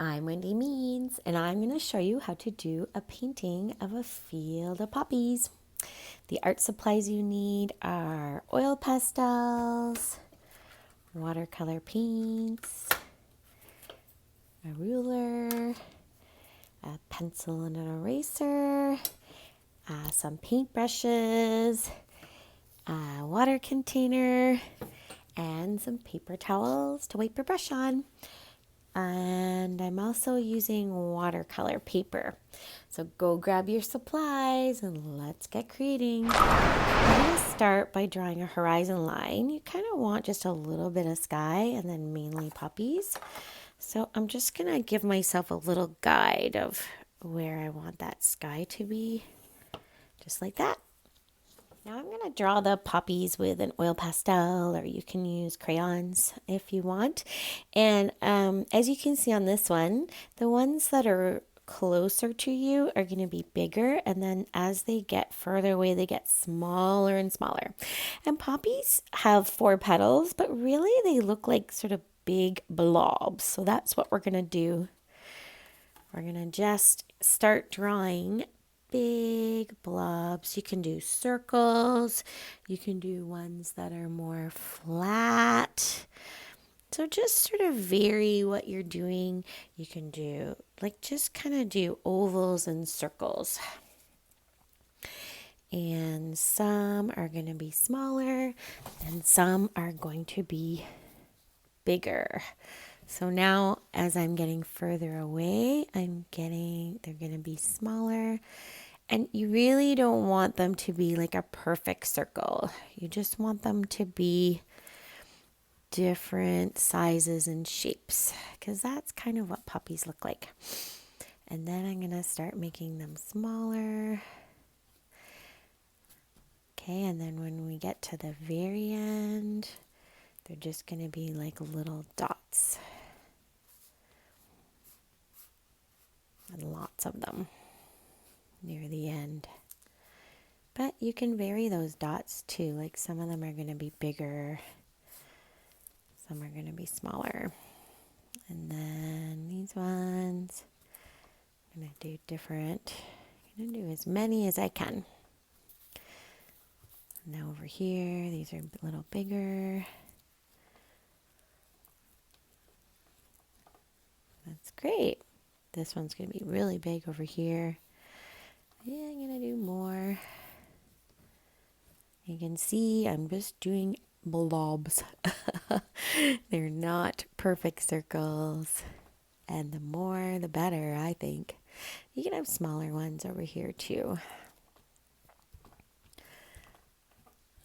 I'm Wendy Meades, and I'm going to show you how to do a painting of a field of poppies. The art supplies you need are oil pastels, watercolor paints, a ruler, a pencil and an eraser, some paintbrushes, a water container, and some paper towels to wipe your brush on. And I'm also using watercolor paper. So go grab your supplies and let's get creating. I'm going to start by drawing a horizon line. You kind of want just a little bit of sky and then mainly poppies. So I'm just going to give myself a little guide of where I want that sky to be, just like that. Now I'm going to draw the poppies with an oil pastel, or you can use crayons if you want. And as you can see on this one, the ones that are closer to you are going to be bigger, and then as they get further away, they get smaller and smaller. And poppies have 4 petals, but really they look like sort of big blobs. So that's what we're going to do. We're going to just start drawing big blobs. You can do circles. You can do ones that are more flat. So just sort of vary what you're doing. You can do, just kind of do ovals and circles. And some are going to be smaller and some are going to be bigger. So now as I'm getting further away, they're going to be smaller. And you really don't want them to be like a perfect circle. You just want them to be different sizes and shapes, because that's kind of what poppies look like. And then I'm going to start making them smaller. Okay, and then when we get to the very end, they're just going to be like little dots. And lots of them near the end. But you can vary those dots too. Like some of them are going to be bigger, some are going to be smaller. And then these ones, I'm going to do different. I'm going to do as many as I can. Now over here, these are a little bigger. That's great. This one's going to be really big over here. Yeah, I'm going to do more. You can see I'm just doing blobs. They're not perfect circles. And the more, the better, I think. You can have smaller ones over here too.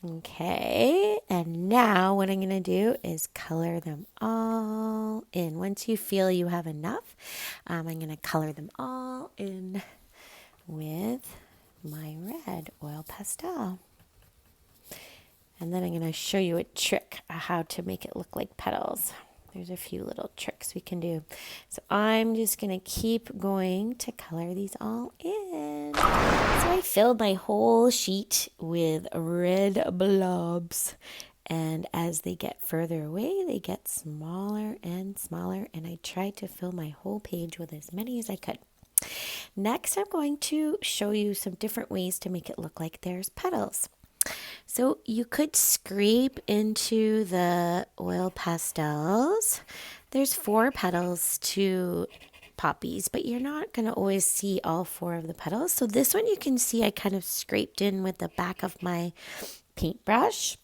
Okay, and now what I'm going to do is color them all in. Once you feel you have enough, I'm going to color them all in with my red oil pastel. And then I'm going to show you a trick how to make it look like petals. There's a few little tricks we can do. So I'm just going to keep going to color these all in. So I filled my whole sheet with red blobs. And as they get further away, they get smaller and smaller. And I tried to fill my whole page with as many as I could. Next, I'm going to show you some different ways to make it look like there's petals. So you could scrape into the oil pastels. There's 4 petals to poppies, but you're not going to always see all 4 of the petals. So this one you can see I kind of scraped in with the back of my paintbrush.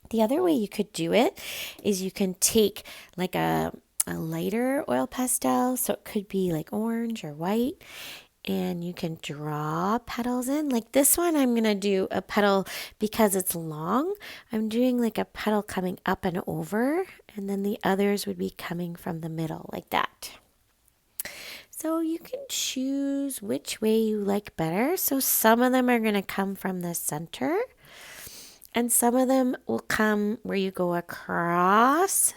The other way you could do it is you can take like a lighter oil pastel, so it could be like orange or white, and you can draw petals in. Like this one, I'm going to do a petal because it's long. I'm doing like a petal coming up and over, and then the others would be coming from the middle like that. So you can choose which way you like better. So some of them are going to come from the center, and some of them will come where you go across,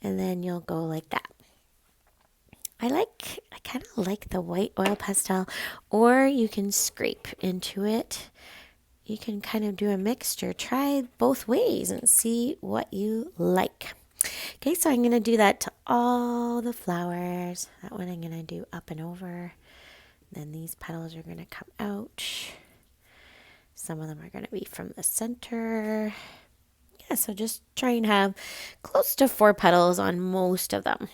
and then you'll go like that. I kind of like the white oil pastel, or you can scrape into it. You can kind of do a mixture. Try both ways and see what you like. Okay, so I'm going to do that to all the flowers. That one I'm going to do up and over. Then these petals are going to come out. Some of them are going to be from the center. Yeah, so just try and have close to 4 petals on most of them,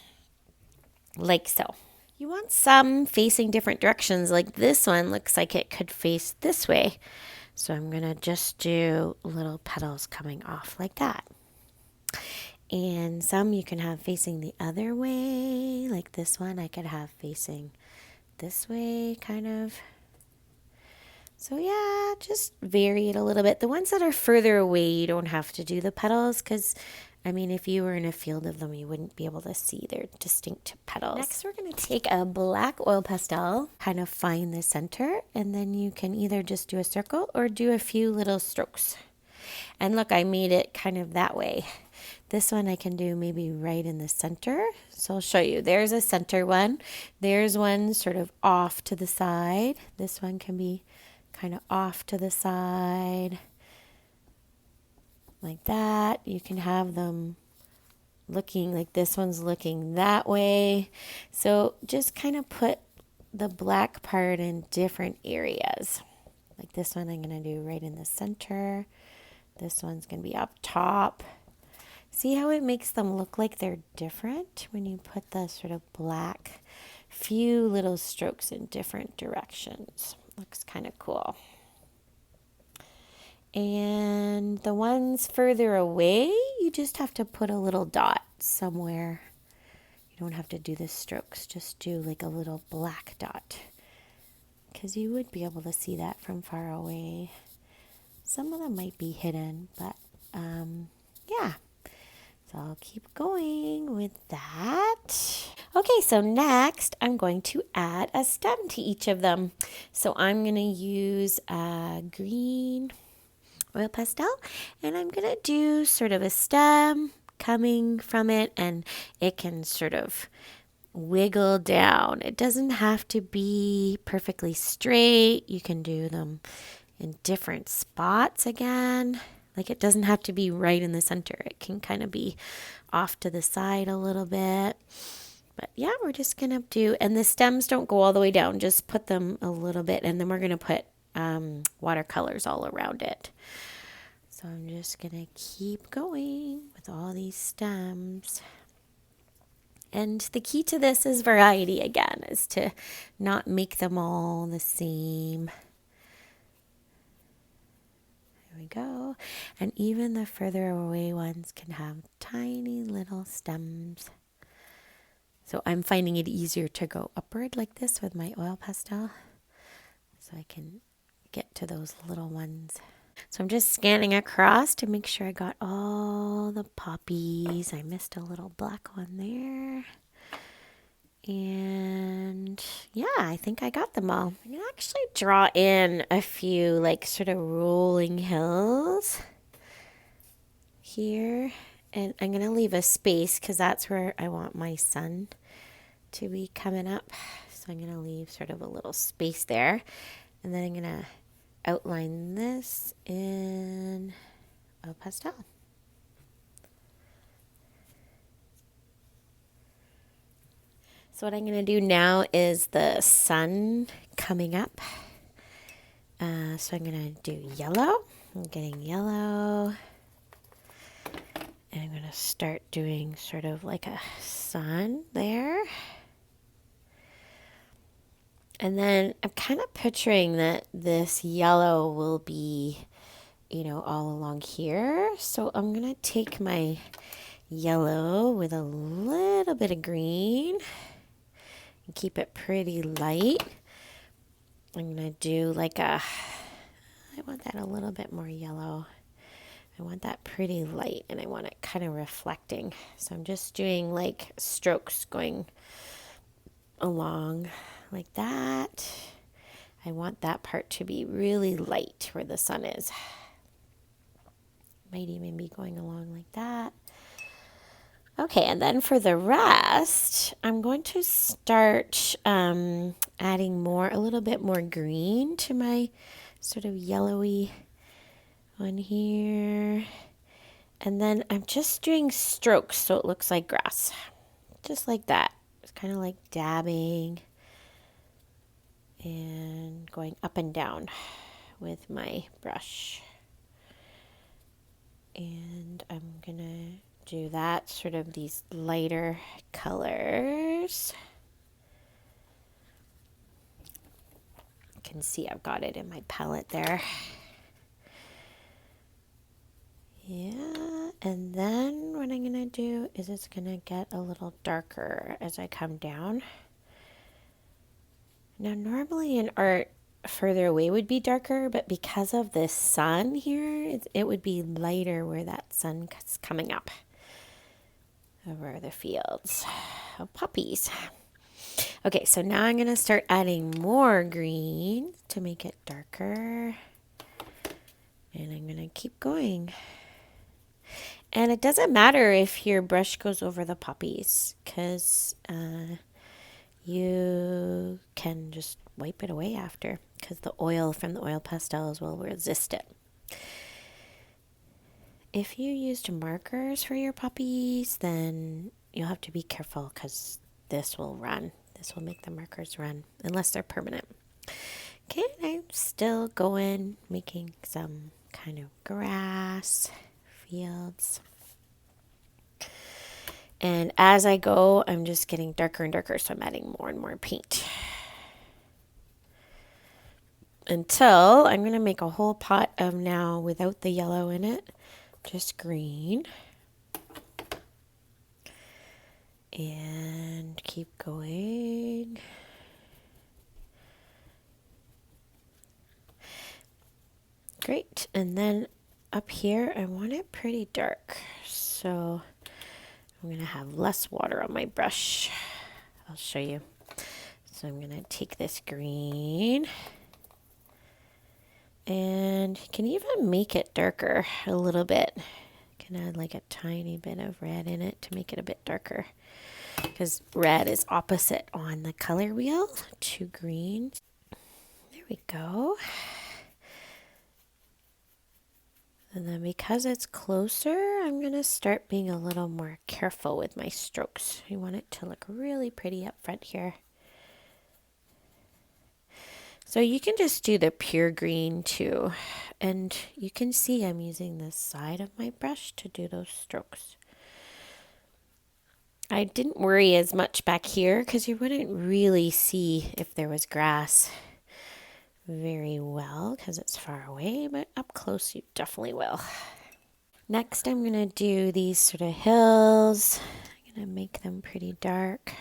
like so. You want some facing different directions, like this one looks like it could face this way. So I'm going to just do little petals coming off like that. And some you can have facing the other way, like this one I could have facing this way, kind of. So yeah, just vary it a little bit. The ones that are further away, you don't have to do the petals because, I mean, if you were in a field of them, you wouldn't be able to see their distinct petals. Next, we're going to take a black oil pastel, kind of find the center, and then you can either just do a circle or do a few little strokes. And look, I made it kind of that way. This one I can do maybe right in the center. So I'll show you. There's a center one. There's one sort of off to the side. This one can be kind of off to the side. Like that. You can have them looking like this one's looking that way. So just kind of put the black part in different areas. Like this one I'm going to do right in the center. This one's going to be up top. See how it makes them look like they're different when you put the sort of black, few little strokes in different directions. Looks kind of cool. And the ones further away, you just have to put a little dot somewhere. You don't have to do the strokes, just do like a little black dot, because you would be able to see that from far away. Some of them might be hidden, but yeah. So I'll keep going with that. Okay, so next I'm going to add a stem to each of them. So I'm going to use a green oil pastel, and I'm going to do sort of a stem coming from it, and it can sort of wiggle down. It doesn't have to be perfectly straight. You can do them in different spots again. Like it doesn't have to be right in the center. It can kind of be off to the side a little bit. But yeah, we're just going to do, and the stems don't go all the way down. Just put them a little bit, and then we're going to put watercolors all around it. So I'm just going to keep going with all these stems. And the key to this is variety again, is to not make them all the same. There we go. And even the further away ones can have tiny little stems. So I'm finding it easier to go upward like this with my oil pastel, so I can get to those little ones. So I'm just scanning across to make sure I got all the poppies. I missed a little black one there. And yeah, I think I got them all. I'm going to actually draw in a few like sort of rolling hills here. And I'm going to leave a space because that's where I want my sun to be coming up. So I'm going to leave sort of a little space there. And then I'm going to outline this in a pastel. So what I'm going to do now is the sun coming up. So I'm going to do yellow. I'm getting yellow. And I'm going to start doing sort of like a sun there. And then I'm kind of picturing that this yellow will be, you know, all along here. So I'm going to take my yellow with a little bit of green. Keep it pretty light. I'm going to do like I want that a little bit more yellow. I want that pretty light, and I want it kind of reflecting. So I'm just doing like strokes going along like that. I want that part to be really light where the sun is. Might even be going along like that. Okay, and then for the rest, I'm going to start adding a little bit more green to my sort of yellowy one here. And then I'm just doing strokes so it looks like grass. Just like that. It's kind of like dabbing and going up and down with my brush. And I'm gonna do that, sort of these lighter colors. You can see I've got it in my palette there. Yeah, and then what I'm gonna do is it's gonna get a little darker as I come down. Now, normally in art, further away would be darker, but because of the sun here, it would be lighter where that sun is coming up over the fields of poppies. Okay, so now I'm going to start adding more green to make it darker. And I'm going to keep going. And it doesn't matter if your brush goes over the poppies, because you can just wipe it away after, because the oil from the oil pastels will resist it. If you used markers for your poppies, then you'll have to be careful, because this will run. This will make the markers run, unless they're permanent. Okay, I'm still going, making some kind of grass, fields. And as I go, I'm just getting darker and darker, so I'm adding more and more paint. Until I'm going to make a whole pot of now without the yellow in it, just green. And keep going. Great. And then up here, I want it pretty dark. So I'm going to have less water on my brush. I'll show you. So I'm going to take this green. And you can even make it darker a little bit. You can add like a tiny bit of red in it to make it a bit darker, because red is opposite on the color wheel to green. There we go. And then because it's closer, I'm going to start being a little more careful with my strokes. I want it to look really pretty up front here. So you can just do the pure green too. And you can see I'm using the side of my brush to do those strokes. I didn't worry as much back here because you wouldn't really see if there was grass very well because it's far away, but up close you definitely will. Next I'm going to do these sort of hills. I'm going to make them pretty dark.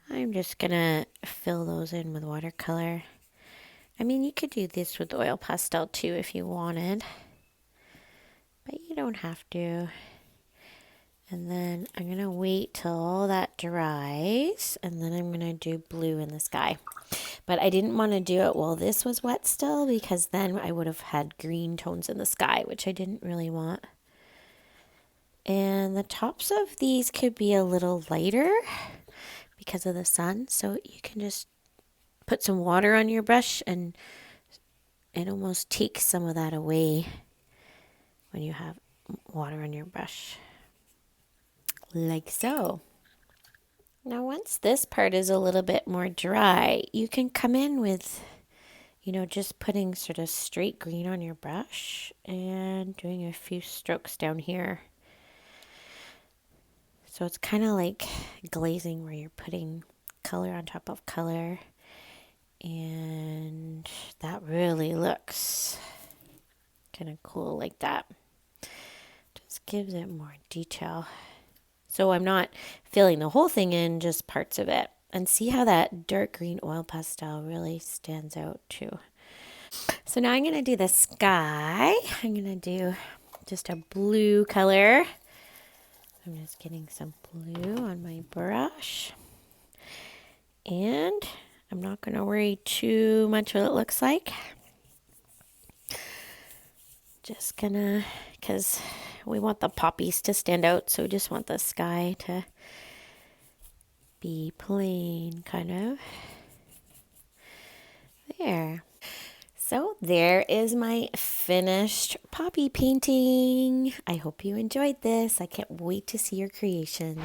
I'm just going to fill those in with watercolor. I mean, you could do this with oil pastel too if you wanted, but you don't have to. And then I'm going to wait till all that dries, and then I'm going to do blue in the sky. But I didn't want to do it while this was wet still, because then I would have had green tones in the sky, which I didn't really want. And the tops of these could be a little lighter because of the sun, so you can just put some water on your brush and it almost takes some of that away when you have water on your brush. Like so. Now once this part is a little bit more dry, you can come in with, just putting sort of straight green on your brush and doing a few strokes down here. So it's kind of like glazing where you're putting color on top of color, and that really looks kind of cool like that. Just gives it more detail. So I'm not filling the whole thing in, just parts of it. And see how that dark green oil pastel really stands out too. So now I'm going to do the sky. I'm going to do just a blue color. I'm just getting some blue on my brush. And I'm not going to worry too much what it looks like. Just gonna, because we want the poppies to stand out, so we just want the sky to be plain, kind of. There. So there is my finished poppy painting. I hope you enjoyed this. I can't wait to see your creations.